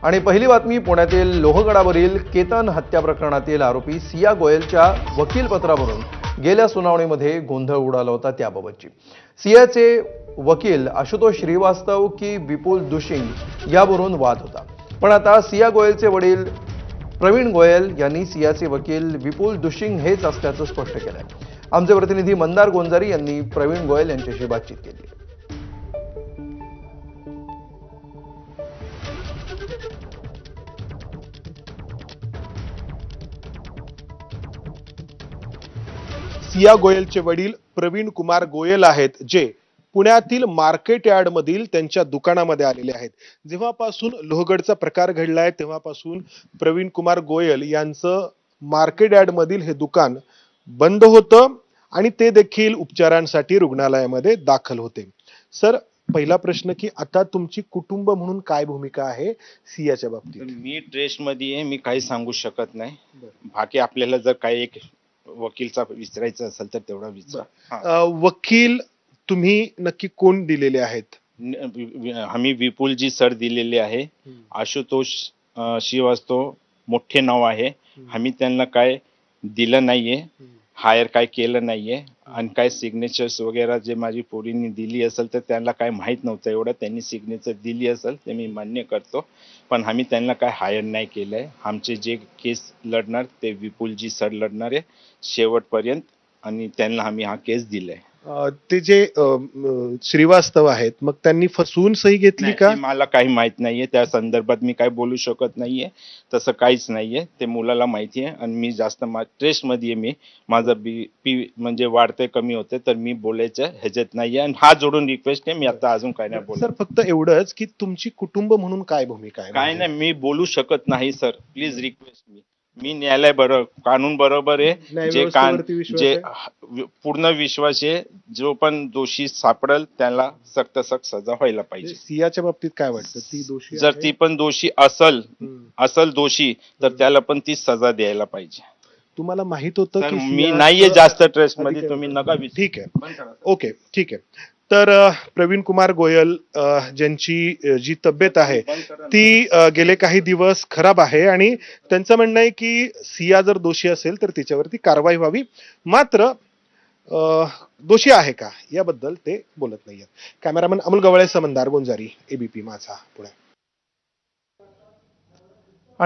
आणि पहिली बातमी पुण्यातील लोहगडावरील केतन हत्या प्रकरणातील आरोपी सिया गोयलच्या वकीलपत्रावरून गेल्या सुनावणीमध्ये गोंधळ उडाला होता त्याबाबतची। सियाचे वकील आशुतोष श्रीवास्तव की विपुल दुशिंग यावरून वाद होता। पण आता सिया गोयलचे वडील प्रवीण गोयल यांनी सियाचे वकील विपुल दुशिंग हेच असल्याचं स्पष्ट केलंय। आमचे प्रतिनिधी मंदार गोंजारी यांनी प्रवीण गोयल यांच्याशी बातचीत केली। सिया गोयलचे वडील प्रवीण कुमार गोयल आहेत, जे पुण्यातील मार्केट यार्ड मधील त्यांच्या दुकानामध्ये आलेले आहेत। जेव्हापासून लोहगडचा प्रकार घडलाय तेव्हापासून प्रवीण कुमार गोयल यांचं मार्केट यार्ड मधील हे दुकान बंद होतं आणि ते देखील उपचारांसाठी रुग्णालयामध्ये दाखल होते। सर, पहिला प्रश्न की आता तुमची कुटुंब म्हणून काय भूमिका आहे सियाच्या बाबतीत? मी ट्रेस्टमध्ये आहे, मी काही सांगू शकत नाही। बाकी आपल्याला जर काही एक वकीलचा विचारायचं असेल तर तेवढा विचार। वकील तुम्ही नक्की कोण दिलेले आहेत? आम्ही विपुलजी सर दिलेले आहे। आशुतोष श्रीवास्तव मोठे नाव आहे। आम्ही त्यांना काय दिलं नाहीये, हायर काय केलं नाहीये आणि काय सिग्नेचर्स वगैरे जे माझी पोरींनी दिली असेल तर त्यांना काय माहित नव्हतं। एवढं त्यांनी सिग्नेचर दिली असेल ते मी मान्य करतो, पण आम्ही त्यांना काय हायर नाही केलंय। आमचे जे केस लढणार ते विपुलजी सर लढणार आहे शेवटपर्यंत आणि त्यांना आम्ही हा केस दिलाय। ते जे श्रीवास्तव आहेत, मग त्यांनी फसवून सही घेतली का? मला काही माहित नाहीये, त्या संदर्भात मी काय बोलू शकत नाहीये। तसं काहीच नाहीये, ते मुलाला माहिती आहे आणि मी जास्त स्ट्रेस मध्ये आहे। मी माझं बीपी म्हणजे वाढते कमी होते तर मी बोलायचं ह्याच्यात नाहीये आणि हा जोडून रिक्वेस्ट आहे। मी आता अजून काय नाही बोलत सर, फक्त एवढंच की तुमची कुटुंब म्हणून काय भूमिका आहे? काय नाही, मी बोलू शकत नाही सर, प्लीज रिक्वेस्ट मी न्यायालय बरोबर कानून बरोबर आहे। जे पूर्ण विश्वास आहे, जो पण दोषी सापडेल त्याला सक्त सजा व्हायला पाहिजे। सियाच्या बाबतीत काय वाटतं? ती दोषी जर ती पण दोषी असल दोषी तर त्याला पण ती सजा द्यायला पाहिजे। तुम्हाला माहित होतं की मी नाहीये जास्त ट्रेस्ट मध्ये, तुम्ही नका। ठीक आहे, ओके, ठीक आहे। तर प्रवीण कुमार गोयल ज्यांची जी तब्येत आहे ती गेले काही दिवस खराब आहे आणि त्यांचं म्हणणं आहे की सिया जर दोषी असेल तर तिच्यावरती कारवाई व्हावी, मात्र दोषी आहे का याबद्दल ते बोलत नाहीयेत। कॅमेरामन अमोल गवळेसह मंदार गोंजारी, एबीपी माझा, पुणे।